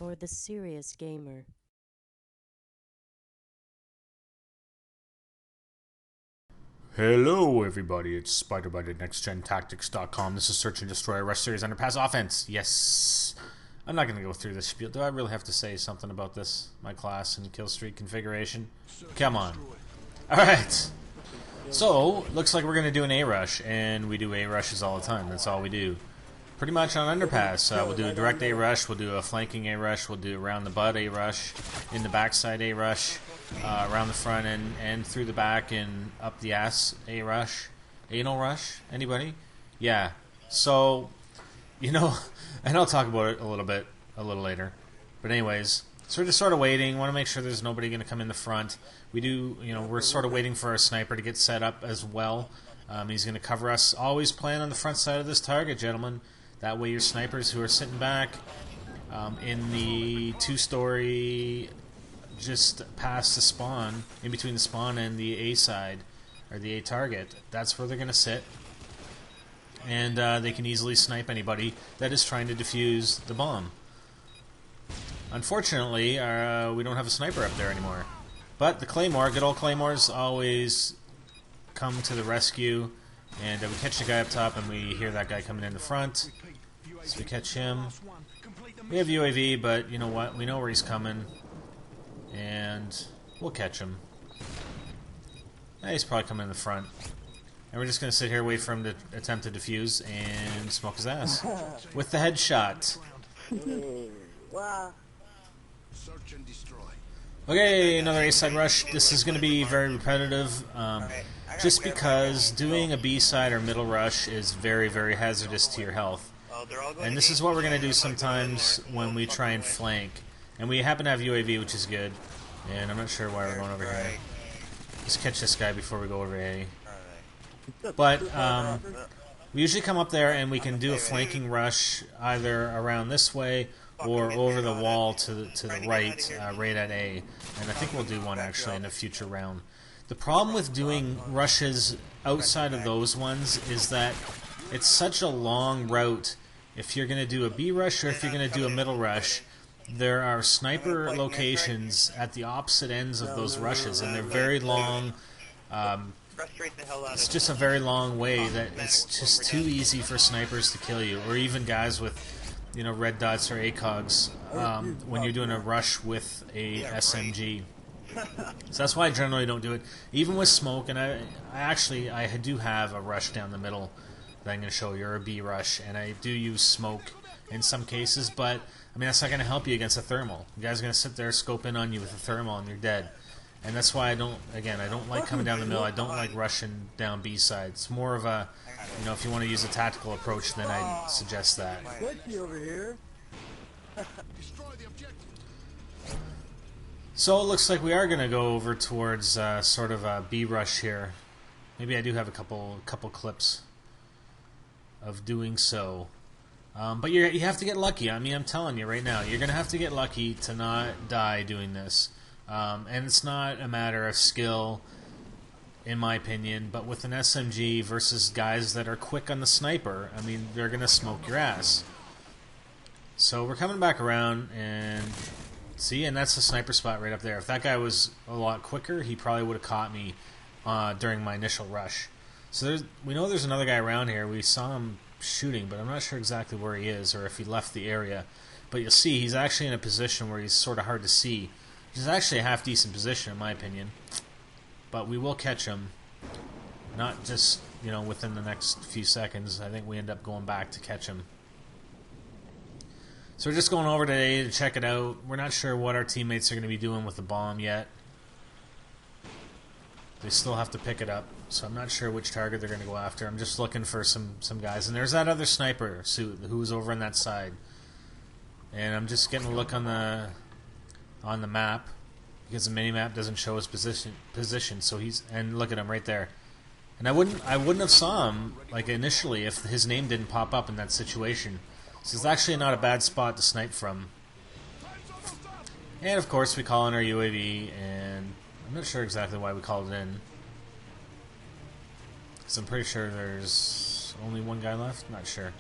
for the serious gamer. Hello, everybody. It's Spider-Bite at NextGenTactics.com. This is Search and Destroy Rush Series Underpass Offense. Yes. I'm not going to go through this spiel. Do I really have to say something about this? My class and kill streak configuration? Come on. Alright. So, looks like we're going to do an A-Rush, and we do A-Rushes all the time. That's all we do. Pretty much on Underpass. We'll do a direct A-Rush, we'll do a flanking A-Rush, we'll do around the butt A-Rush, in the backside A-Rush, around the front and through the back and up the ass A-Rush. Anal Rush? Anybody? Yeah. So, you know, and I'll talk about it a little later. But anyways, so we're just sort of waiting, want to make sure there's nobody going to come in the front. We do, we're sort of waiting for our sniper to get set up as well. He's going to cover us. Always plan on the front side of this target, gentlemen. That way your snipers who are sitting back in the two-story just past the spawn, in between the spawn and the A side, or the A target, that's where they're going to sit. And they can easily snipe anybody that is trying to defuse the bomb. Unfortunately, we don't have a sniper up there anymore. But the Claymore, good old Claymores, always come to the rescue. And we catch the guy up top and we hear that guy coming in the front. So we catch him. We have UAV, but you know what? We know where he's coming. And we'll catch him. He's probably coming in the front. And we're just going to sit here, wait for him to attempt to defuse, and smoke his ass. With the headshot. Wow. Okay, another A-side rush. This is going to be very repetitive. Just because doing a B-side or middle rush is very, very hazardous to your health. And this is what we're going to do sometimes when we try and flank. And we happen to have UAV, which is good. And I'm not sure why we're going over here. Just catch this guy before we go over A. But we usually come up there and we can do a flanking rush either around this way or over the wall to the right, right at A. And I think we'll do one actually in a future round. The problem with doing rushes outside of those ones is that it's such a long route. If you're going to do a B rush or if you're going to do a middle rush, there are sniper locations at the opposite ends of those rushes, and they're very long. It's just a very long way that it's just too easy for snipers to kill you, or even guys with, red dots or ACOGs when you're doing a rush with a SMG. So that's why I generally don't do it, even with smoke. And I do have a rush down the middle that I'm going to show you, or a B rush, and I do use smoke in some cases, but I mean that's not going to help you against a thermal. You guys are going to sit there, scope in on you with a thermal, and you're dead. And that's why I don't like coming down the middle. I don't like rushing down B side. It's more of a, if you want to use a tactical approach, then I suggest that. So it looks like we are going to go over towards sort of a B rush here. Maybe I do have a couple clips of doing so. But you have to get lucky. I mean, I'm telling you right now, you're going to have to get lucky to not die doing this. And it's not a matter of skill, in my opinion, but with an SMG versus guys that are quick on the sniper, I mean, they're going to smoke your ass. So we're coming back around, and see, and that's the sniper spot right up there. If that guy was a lot quicker, he probably would have caught me during my initial rush. So we know there's another guy around here. We saw him shooting, but I'm not sure exactly where he is or if he left the area. But you'll see he's actually in a position where he's sort of hard to see. Which is actually a half-decent position in my opinion. But we will catch him. Not just, within the next few seconds. I think we end up going back to catch him. So we're just going over today to check it out. We're not sure what our teammates are going to be doing with the bomb yet. They still have to pick it up. So I'm not sure which target they're going to go after. I'm just looking for some guys. And there's that other sniper suit who was over on that side. And I'm just getting a look on the map because the mini-map doesn't show his position. So and look at him right there. And I wouldn't have saw him like initially if his name didn't pop up in that situation. So it's actually not a bad spot to snipe from. And of course we call in our UAV, and I'm not sure exactly why we called it in. Because I'm pretty sure there's only one guy left. Not sure.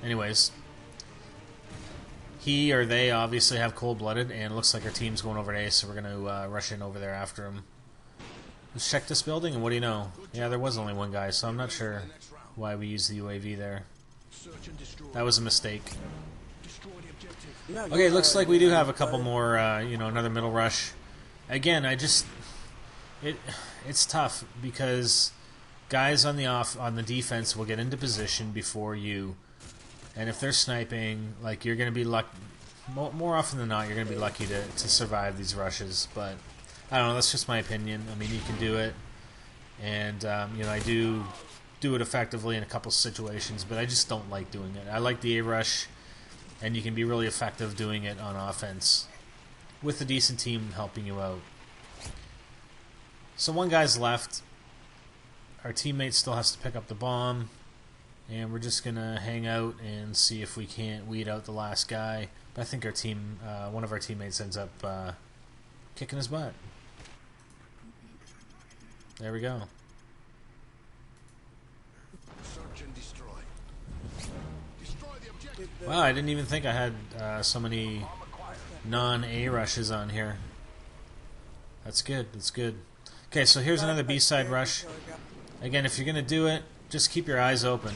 Anyways, He or they obviously have cold-blooded, and it looks like our team's going over to A, so we're going to rush in over there after him. Let's check this building, and what do you know? Yeah, there was only one guy, so I'm not sure why we used the UAV there. That was a mistake. Okay, looks like we do have a couple more, you know, another middle rush. Again, it's tough because guys on the defense will get into position before you, and if they're sniping, like, you're going to be more often than not, you're going to be lucky to survive these rushes. But I don't know, that's just my opinion. I mean, you can do it, and you know, I do it effectively in a couple situations, but I just don't like doing it. I like the A rush, and you can be really effective doing it on offense with a decent team helping you out. So one guy's left. Our teammate still has to pick up the bomb, and we're just gonna hang out and see if we can't weed out the last guy. But I think our team, one of our teammates ends up kicking his butt. There we go. Search and destroy. Destroy the objective. Wow, I didn't even think I had so many non-A rushes on here. That's good, that's good. Okay, so here's another B-side rush. Again, if you're going to do it, just keep your eyes open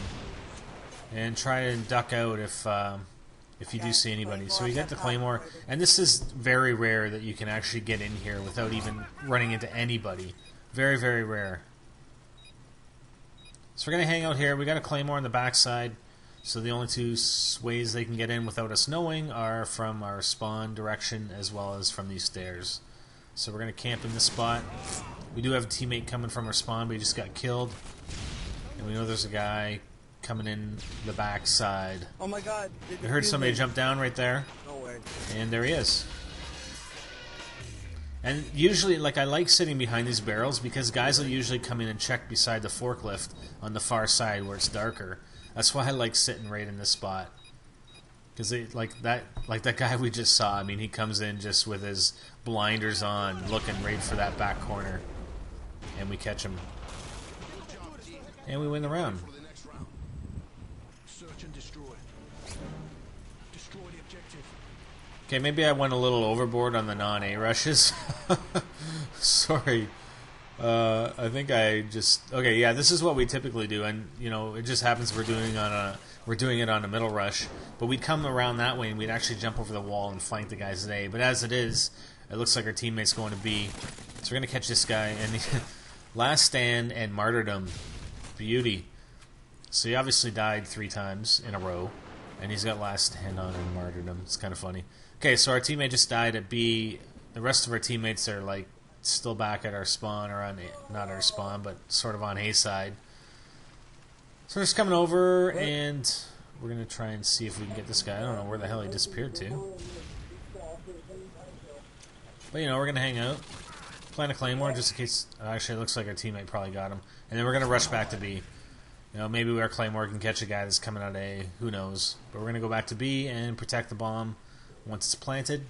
and try and duck out if you do see anybody. So we get the Claymore, and this is very rare that you can actually get in here without even running into anybody. Very, very rare. So we're going to hang out here. We got a Claymore on the backside, so the only two ways they can get in without us knowing are from our spawn direction as well as from these stairs. So we're going to camp in this spot. We do have a teammate coming from our spawn, but he just got killed. And we know there's a guy coming in the back side. Oh my god. I heard somebody jump down right there. No way. And there he is. And usually, like, I like sitting behind these barrels because guys will usually come in and check beside the forklift on the far side where it's darker. That's why I like sitting right in this spot. Because like that guy we just saw, I mean, he comes in just with his blinders on, looking right for that back corner. And we catch him. And we win the round. Search and destroy. Destroy the objective. Okay, maybe I went a little overboard on the non-A rushes. Sorry. I think I just... Okay, yeah, this is what we typically do, and, you know, it just happens we're doing it on a middle rush, but we'd come around that way and we'd actually jump over the wall and flank the guys at A. But as it is, it looks like our teammate's going to B, so we're going to catch this guy, and last stand and martyrdom. Beauty. So he obviously died 3 times in a row, and he's got last stand on and martyrdom. It's kind of funny. Okay, so our teammate just died at B. The rest of our teammates are, like, still back at our spawn, or on A, not our spawn, but sort of on A side. So we're just coming over, and we're going to try and see if we can get this guy. I don't know where the hell he disappeared to. But, you know, we're going to hang out. Plant a Claymore just in case... Actually, it looks like our teammate probably got him. And then we're going to rush back to B. You know, maybe our Claymore can catch a guy that's coming out of A. Who knows? But we're going to go back to B and protect the bomb once it's planted.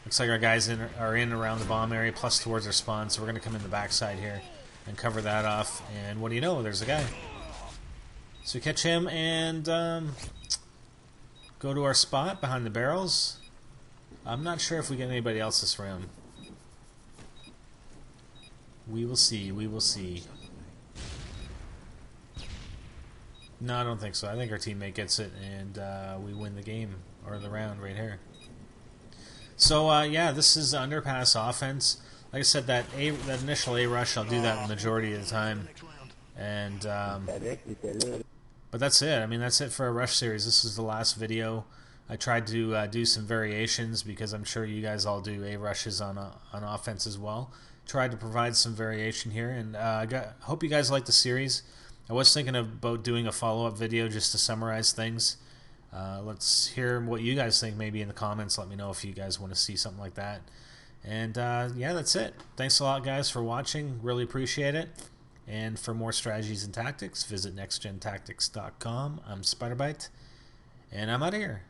Looks like our guys are in around the bomb area, plus towards our spawn, so we're going to come in the backside here and cover that off. And what do you know? There's a guy. So we catch him and go to our spot behind the barrels. I'm not sure if we get anybody else this round. We will see. We will see. No, I don't think so. I think our teammate gets it, and we win the game, or the round right here. So, yeah, this is Underpass offense. Like I said, that initial A rush, I'll do that the majority of the time. And, but that's it. I mean, that's it for a rush series. This is the last video. I tried to do some variations because I'm sure you guys all do A rushes on offense as well. Tried to provide some variation here, and hope you guys like the series. I was thinking about doing a follow-up video just to summarize things. Let's hear what you guys think maybe in the comments. Let me know if you guys want to see something like that. And yeah, that's it. Thanks a lot, guys, for watching. Really appreciate it. And for more strategies and tactics, visit NextGenTactics.com. I'm SpiderBite, and I'm out of here.